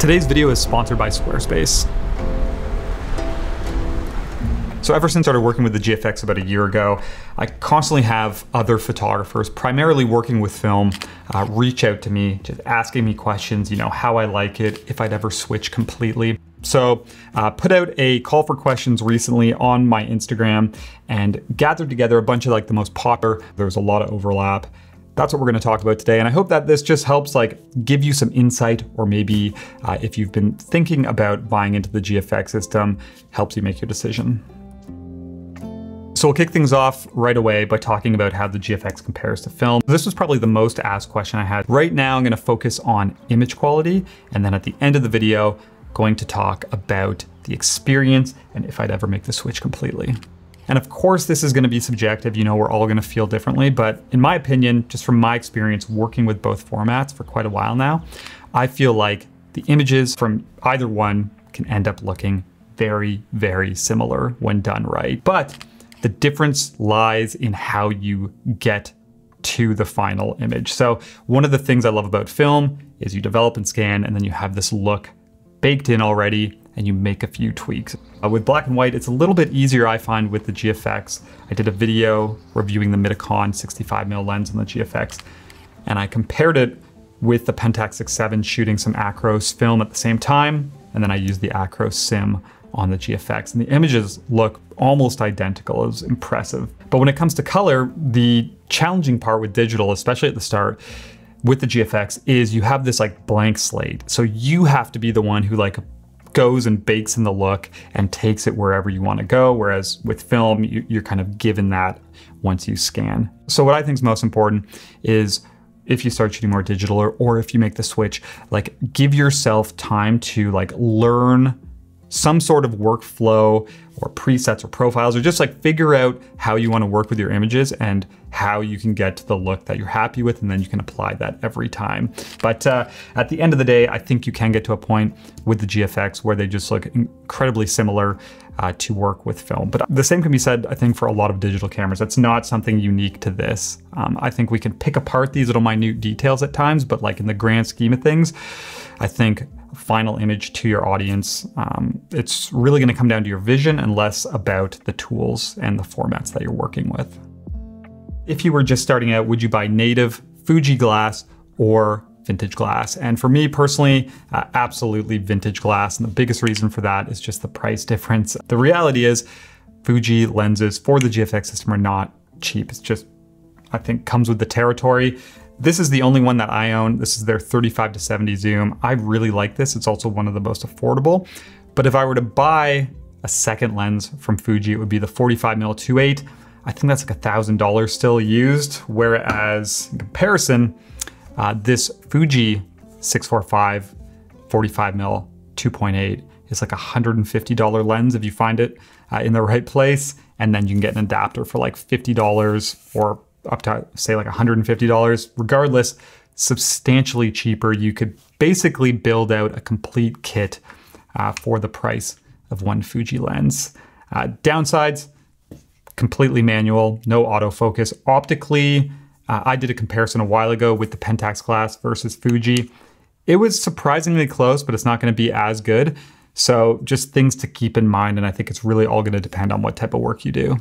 Today's video is sponsored by Squarespace. So ever since I started working with the GFX about a year ago, I constantly have other photographers, primarily working with film, reach out to me, just asking me questions, how I like it, if I'd ever switch completely. So put out a call for questions recently on my Instagram and gathered together a bunch of the most popular. There's a lot of overlap. That's what we're gonna talk about today. And I hope that this just helps give you some insight, or maybe if you've been thinking about buying into the GFX system, helps you make your decision. So we'll kick things off right away by talking about how the GFX compares to film. This was probably the most asked question I had. Right now, I'm gonna focus on image quality. And then at the end of the video, going to talk about the experience and if I'd ever make the switch completely. And of course, this is gonna be subjective. We're all gonna feel differently, but in my opinion, just from my experience working with both formats for quite a while now, I feel like the images from either one can end up looking very, very similar when done right. But the difference lies in how you get to the final image. So one of the things I love about film is you develop and scan, and then you have this look baked in already, and you make a few tweaks. With black and white, it's a little bit easier, I find, with the GFX. I did a video reviewing the Mitakon 65mm lens on the GFX, and I compared it with the Pentax 6.7 shooting some Acros film at the same time, and then I used the Acros Sim on the GFX, and the images look almost identical. It was impressive. But when it comes to color, the challenging part with digital, especially at the start with the GFX, is you have this blank slate. So you have to be the one who goes and bakes in the look and takes it wherever you want to go. Whereas with film, you're kind of given that once you scan. So what I think is most important is if you start shooting more digital, or if you make the switch, give yourself time to learn some sort of workflow or presets or profiles, or just figure out how you want to work with your images and how you can get to the look that you're happy with, and then you can apply that every time. But at the end of the day, I think you can get to a point with the GFX where they just look incredibly similar to work with film. But the same can be said, I think, for a lot of digital cameras. That's not something unique to this. I think we can pick apart these little minute details at times, but in the grand scheme of things, I think final image to your audience, it's really gonna come down to your vision and less about the tools and the formats that you're working with. If you were just starting out, would you buy native Fuji glass or vintage glass? And for me personally, absolutely vintage glass. And the biggest reason for that is just the price difference. The reality is Fuji lenses for the GFX system are not cheap. It's just, I think, comes with the territory. This is the only one that I own. This is their 35-70 zoom. I really like this. It's also one of the most affordable. But if I were to buy a second lens from Fuji, it would be the 45mm 2.8. I think that's $1,000 still used. Whereas in comparison, this Fuji 645 45mm 2.8 is $150 lens if you find it in the right place. And then you can get an adapter for $50 or up to say $150. Regardless, substantially cheaper. You could basically build out a complete kit for the price of one Fuji lens. Downsides, completely manual, no autofocus. Optically, I did a comparison a while ago with the Pentax glass versus Fuji. It was surprisingly close, but it's not gonna be as good. So just things to keep in mind, and I think it's really all gonna depend on what type of work you do.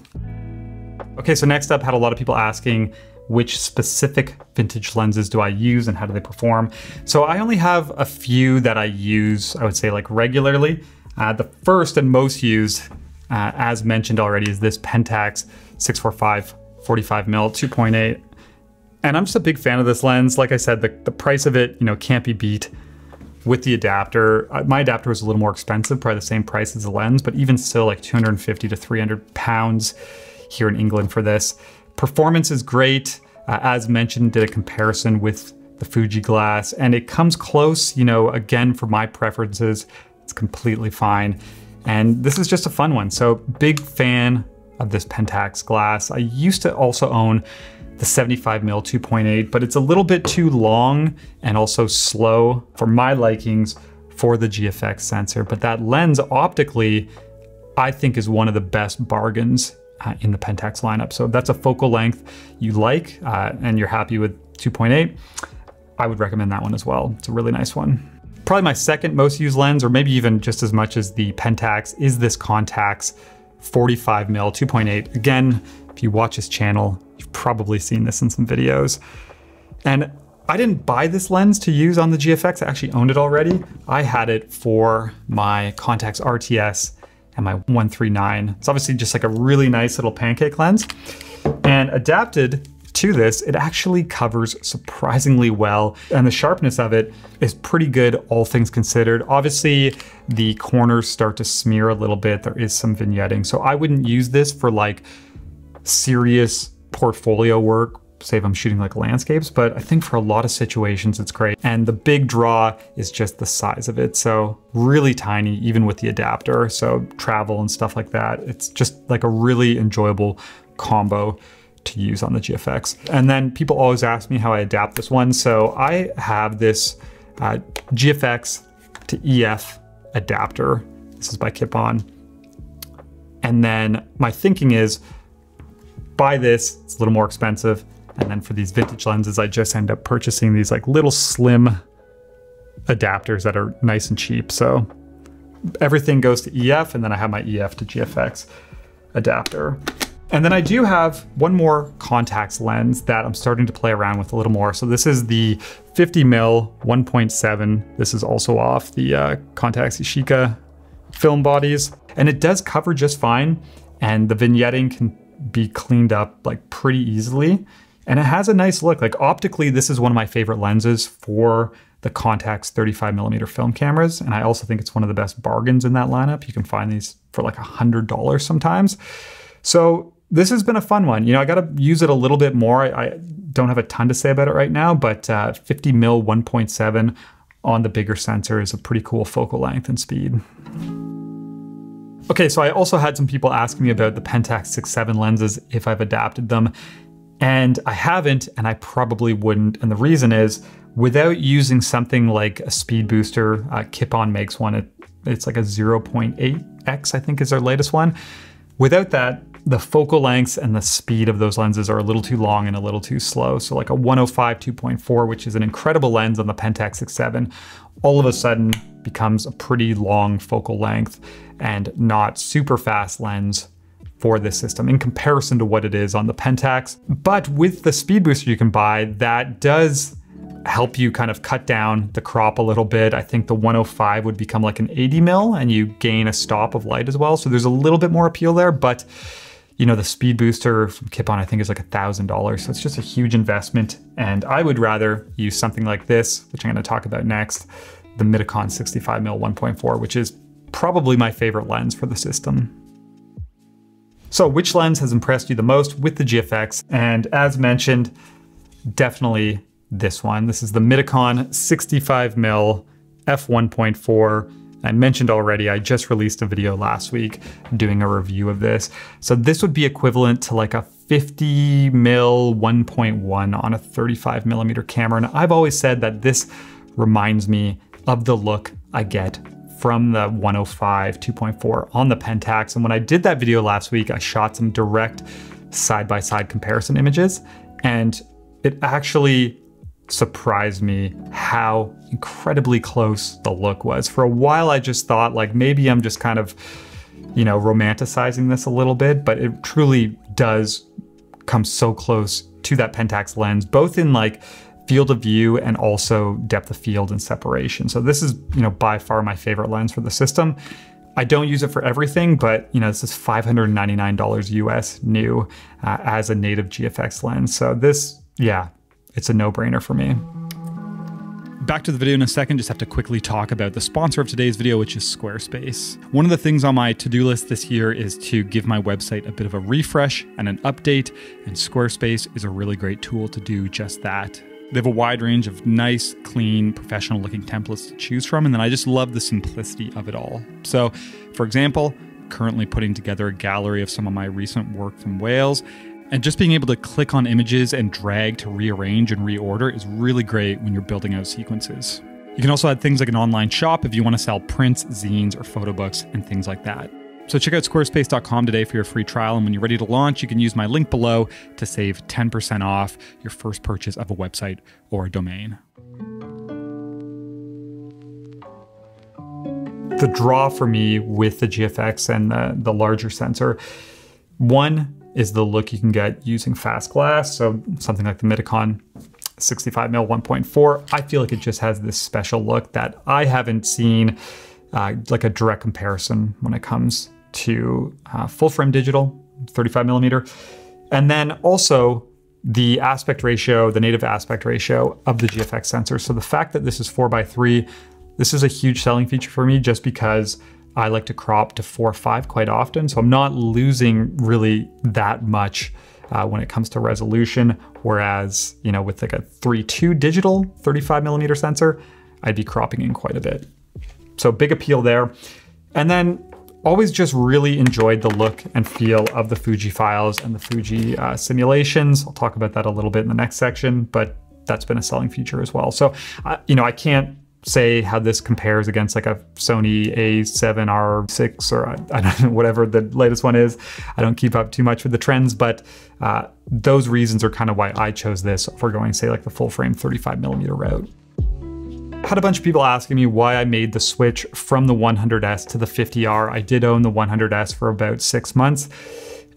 Okay, so next up, had a lot of people asking which specific vintage lenses do I use and how do they perform? So I only have a few that I use, I would say regularly. The first and most used, as mentioned already, is this Pentax 645 45mm 2.8. And I'm just a big fan of this lens. Like I said, the price of it, can't be beat with the adapter. My adapter was a little more expensive, probably the same price as the lens, but even still 250 to 300 pounds here in England for this. Performance is great. As mentioned, did a comparison with the Fuji glass, and it comes close, again, for my preferences, it's completely fine. And this is just a fun one. So big fan of this Pentax glass. I used to also own the 75mm 2.8, but it's a little bit too long and also slow for my likings for the GFX sensor. But that lens optically, I think, is one of the best bargains in the Pentax lineup. So if that's a focal length you like and you're happy with 2.8, I would recommend that one as well. It's a really nice one. Probably my second most used lens, or maybe even just as much as the Pentax, is this Contax 45mm 2.8. Again, if you watch this channel, you've probably seen this in some videos. And I didn't buy this lens to use on the GFX, I actually owned it already. I had it for my Contax RTS and my 139. It's obviously just like a really nice little pancake lens. And adapted to this, it actually covers surprisingly well, and the sharpness of it is pretty good, all things considered. Obviously, the corners start to smear a little bit. There is some vignetting, so I wouldn't use this for like serious portfolio work, say if I'm shooting like landscapes, but I think for a lot of situations it's great. And the big draw is just the size of it. So really tiny, even with the adapter. So travel and stuff like that. It's just like a really enjoyable combo to use on the GFX. And then people always ask me how I adapt this one. So I have this GFX to EF adapter. This is by Kipon. And then my thinking is, buy this, it's a little more expensive. And then for these vintage lenses, I just end up purchasing these like little slim adapters that are nice and cheap. So everything goes to EF, and then I have my EF to GFX adapter. And then I do have one more Contax lens that I'm starting to play around with a little more. So this is the 50mm 1.7. This is also off the Contax Yashica film bodies. And it does cover just fine. And the vignetting can be cleaned up like pretty easily. And it has a nice look. Like optically, this is one of my favorite lenses for the Contax 35mm film cameras. And I also think it's one of the best bargains in that lineup. You can find these for like $100 sometimes. So this has been a fun one. You know, I got to use it a little bit more. I don't have a ton to say about it right now, but 50mm 1.7 on the bigger sensor is a pretty cool focal length and speed. Okay, so I also had some people asking me about the Pentax 6.7 lenses, if I've adapted them. And I haven't, and I probably wouldn't. And the reason is, without using something like a speed booster, Kipon makes one, it's like a 0.8x, I think is their latest one. Without that, the focal lengths and the speed of those lenses are a little too long and a little too slow. So like a 105 2.4, which is an incredible lens on the Pentax 6.7, all of a sudden becomes a pretty long focal length and not super fast lens for this system in comparison to what it is on the Pentax. But with the speed booster you can buy, that does help you kind of cut down the crop a little bit. I think the 105 would become like an 80mm and you gain a stop of light as well. So there's a little bit more appeal there, but you know, the speed booster from Kipon I think is like $1,000. So it's just a huge investment. And I would rather use something like this, which I'm gonna talk about next, the Mitakon 65mm 1.4, which is probably my favorite lens for the system. So which lens has impressed you the most with the GFX? And as mentioned, definitely this one. This is the Mitakon 65mm f1.4. I mentioned already, I just released a video last week doing a review of this. So this would be equivalent to like a 50mm 1.1 on a 35mm camera. And I've always said that this reminds me of the look I get from the 105 2.4 on the Pentax. And when I did that video last week, I shot some direct side-by-side comparison images, and it actually surprised me how incredibly close the look was. For a while, I just thought like maybe I'm just kind of, you know, romanticizing this a little bit, but it truly does come so close to that Pentax lens, both in like field of view and also depth of field and separation. So this is, you know, by far my favorite lens for the system. I don't use it for everything, but you know, this is $599 US new as a native GFX lens. So this, yeah, it's a no-brainer for me. Back to the video in a second, just have to quickly talk about the sponsor of today's video, which is Squarespace. One of the things on my to-do list this year is to give my website a bit of a refresh and an update, and Squarespace is a really great tool to do just that. They have a wide range of nice, clean, professional looking templates to choose from, and then I just love the simplicity of it all. So, for example, currently putting together a gallery of some of my recent work from Wales, and just being able to click on images and drag to rearrange and reorder is really great when you're building out sequences. You can also add things like an online shop if you want to sell prints, zines, or photo books, and things like that. So check out squarespace.com today for your free trial, and when you're ready to launch, you can use my link below to save 10% off your first purchase of a website or a domain. the draw for me with the GFX and the larger sensor. One is the look you can get using fast glass. So something like the Midicon 65mm 1.4, I feel like it just has this special look that I haven't seen like a direct comparison when it comes to full frame digital, 35mm. And then also the aspect ratio, the native aspect ratio of the GFX sensor. So the fact that this is 4:3, this is a huge selling feature for me just because I like to crop to 4:5 quite often. So I'm not losing really that much when it comes to resolution. Whereas, you know, with like a 3.2 digital 35mm sensor, I'd be cropping in quite a bit. So big appeal there. And then always just really enjoyed the look and feel of the Fuji files and the Fuji simulations. I'll talk about that a little bit in the next section, but that's been a selling feature as well. So, you know, I can't say how this compares against like a Sony A7R6 or I don't know, whatever the latest one is. I don't keep up too much with the trends, but those reasons are kind of why I chose this for going, say, like the full frame 35mm route. Had a bunch of people asking me why I made the switch from the 100S to the 50R. I did own the 100S for about 6 months.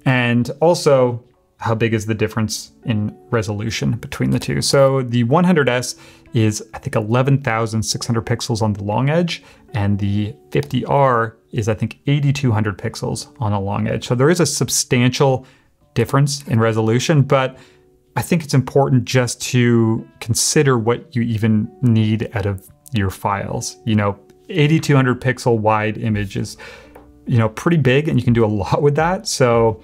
And also, how big is the difference in resolution between the two? So the 100S is, I think, 11,600 pixels on the long edge, and the 50R is, I think, 8,200 pixels on the long edge. So there is a substantial difference in resolution, but I think it's important just to consider what you even need out of your files. You know, 8,200 pixel wide image is, you know, pretty big, and you can do a lot with that. So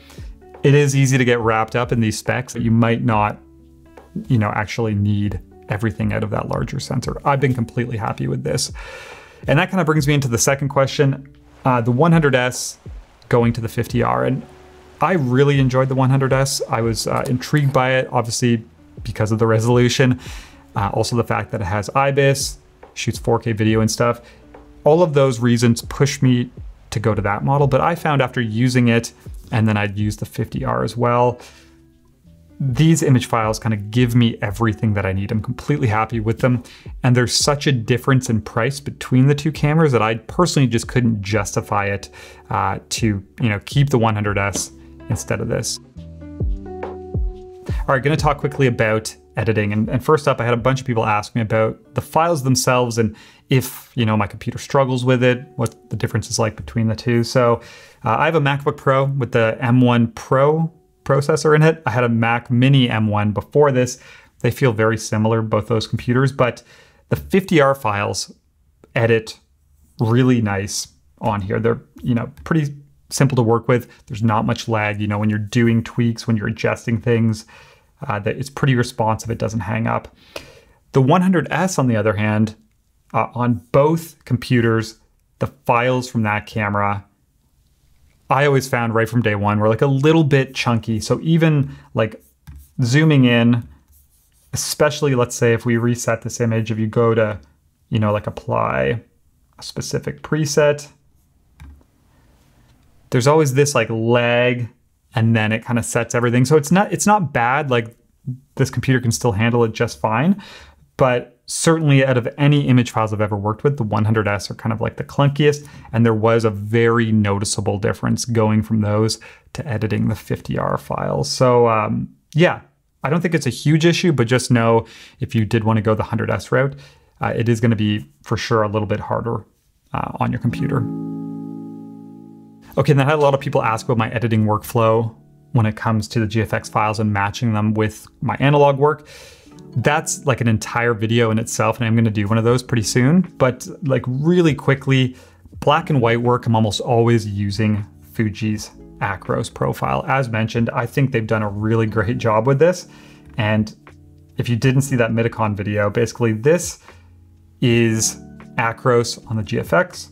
it is easy to get wrapped up in these specs that you might not, you know, actually need everything out of that larger sensor. I've been completely happy with this. And that kind of brings me into the second question, the 100S going to the 50R. And I really enjoyed the 100S. I was intrigued by it, obviously because of the resolution. Also the fact that it has IBIS, shoots 4K video and stuff. All of those reasons pushed me to go to that model. But I found after using it, and then I'd use the 50R as well, these image files kind of give me everything that I need. I'm completely happy with them. And there's such a difference in price between the two cameras that I personally just couldn't justify it to, you know, keep the 100S instead of this. All right, gonna talk quickly about editing. And first up, I had a bunch of people ask me about the files themselves and if, you know, my computer struggles with it, what the difference is like between the two. So I have a MacBook Pro with the M1 Pro processor in it. I had a Mac Mini M1 before this. They feel very similar, both those computers, but the 50R files edit really nice on here. They're, you know, pretty simple to work with. There's not much lag, you know, when you're doing tweaks, when you're adjusting things, that it's pretty responsive. It doesn't hang up. The 100S, on the other hand, on both computers, the files from that camera, I always found right from day one were like a little bit chunky. So even like zooming in, especially let's say if we reset this image, if you go to, you know, like apply a specific preset, there's always this like lag, and then it kind of sets everything. So it's not bad. Like this computer can still handle it just fine, but certainly out of any image files I've ever worked with, the 100S are kind of like the clunkiest. And there was a very noticeable difference going from those to editing the 50R files. So yeah, I don't think it's a huge issue, but just know if you did want to go the 100S route, it is going to be for sure a little bit harder on your computer. Okay, and then I had a lot of people ask about my editing workflow when it comes to the GFX files and matching them with my analog work. That's like an entire video in itself, and I'm gonna do one of those pretty soon. But like really quickly, black and white work, I'm almost always using Fuji's Acros profile. As mentioned, I think they've done a really great job with this. And if you didn't see that Midicon video, basically this is Acros on the GFX,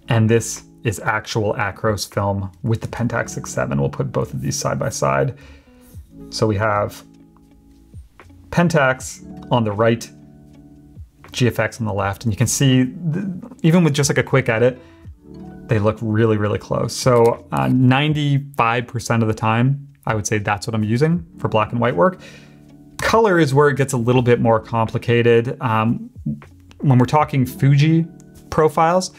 and this is actual Acros film with the Pentax 6.7. We'll put both of these side by side. So we have Pentax on the right, GFX on the left, and you can see even with just like a quick edit, they look really, really close. So 95% of the time, I would say that's what I'm using for black and white work. Color is where it gets a little bit more complicated. When we're talking Fuji profiles,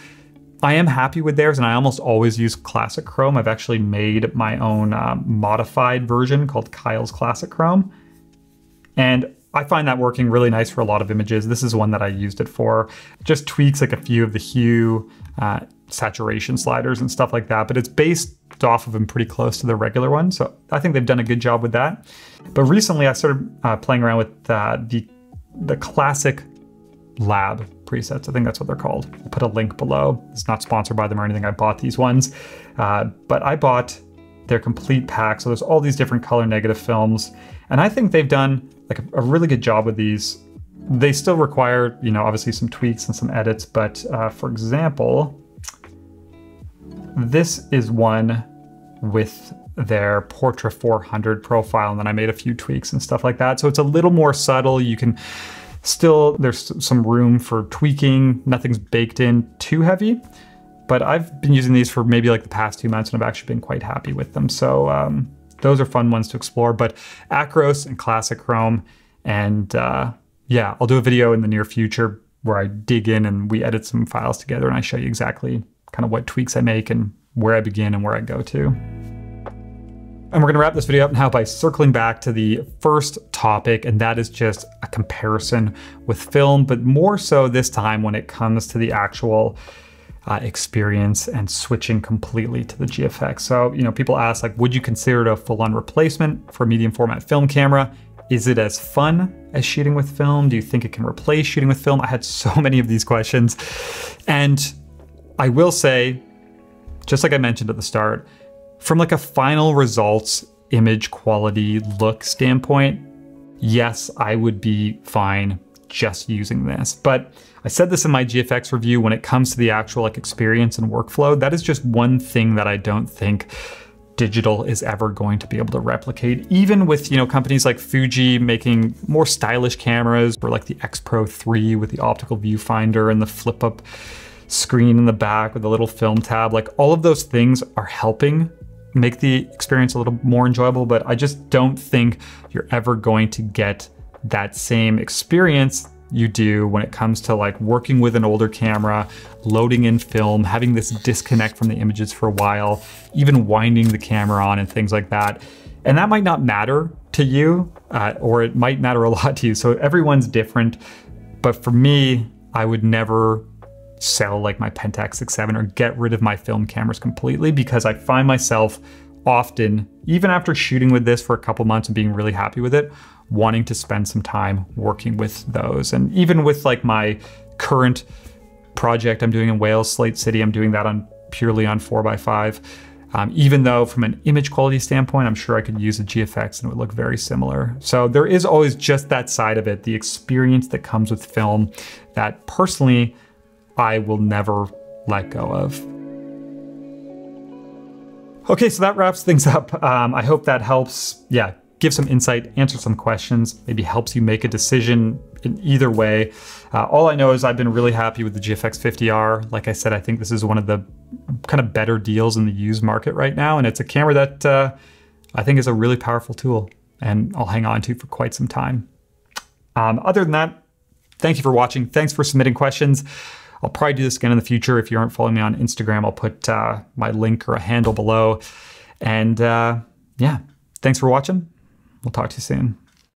I am happy with theirs, and I almost always use Classic Chrome. I've actually made my own modified version called Kyle's Classic Chrome. And I find that working really nice for a lot of images. This is one that I used it for. It just tweaks like a few of the hue, saturation sliders and stuff like that, but it's based off of them pretty close to the regular one. So I think they've done a good job with that. But recently I started playing around with the Classic Lab presets. I think that's what they're called. I'll put a link below. It's not sponsored by them or anything. I bought these ones, but I bought their complete pack. So there's all these different color negative films. And I think they've done like a really good job with these. They still require, you know, obviously some tweaks and some edits, but for example, this is one with their Portra 400 profile, and then I made a few tweaks and stuff like that. So it's a little more subtle. You can still, there's some room for tweaking. Nothing's baked in too heavy, but I've been using these for maybe like the past 2 months and I've actually been quite happy with them. So those are fun ones to explore, but Acros and Classic Chrome. And yeah, I'll do a video in the near future where I dig in and we edit some files together and I show you exactly kind of what tweaks I make and where I begin and where I go to. And we're gonna wrap this video up now by circling back to the first topic, and that is just a comparison with film, but more so this time when it comes to the actual experience and switching completely to the GFX. So, you know, people ask like, would you consider it a full-on replacement for a medium format film camera? Is it as fun as shooting with film? Do you think it can replace shooting with film? I had so many of these questions. And I will say, just like I mentioned at the start, from like a final results, image quality, look standpoint, yes, I would be fine just using this. But I said this in my GFX review, when it comes to the actual like experience and workflow, that is just one thing that I don't think digital is ever going to be able to replicate. Even with, you know, companies like Fuji making more stylish cameras, or like the X Pro 3 with the optical viewfinder and the flip up screen in the back with a little film tab, like all of those things are helping make the experience a little more enjoyable, but I just don't think you're ever going to get that same experience you do when it comes to like working with an older camera, loading in film, having this disconnect from the images for a while, even winding the camera on and things like that. And that might not matter to you, or it might matter a lot to you. So everyone's different, but for me, I would never sell like my Pentax 6.7 or get rid of my film cameras completely, because I find myself often, even after shooting with this for a couple months and being really happy with it, wanting to spend some time working with those. And even with like my current project I'm doing in Wales, Slate City, I'm doing that on purely on 4x5. Even though from an image quality standpoint, I'm sure I could use a GFX and it would look very similar. So there is always just that side of it, the experience that comes with film, that personally I will never let go of. Okay, so that wraps things up. I hope that helps, give some insight, answer some questions, maybe helps you make a decision in either way. All I know is I've been really happy with the GFX 50R. Like I said, I think this is one of the kind of better deals in the used market right now, and it's a camera that I think is a really powerful tool, and I'll hang on to for quite some time. Other than that, thank you for watching. Thanks for submitting questions. I'll probably do this again in the future. If you aren't following me on Instagram, I'll put my link or a handle below. And yeah, thanks for watching. We'll talk to you soon.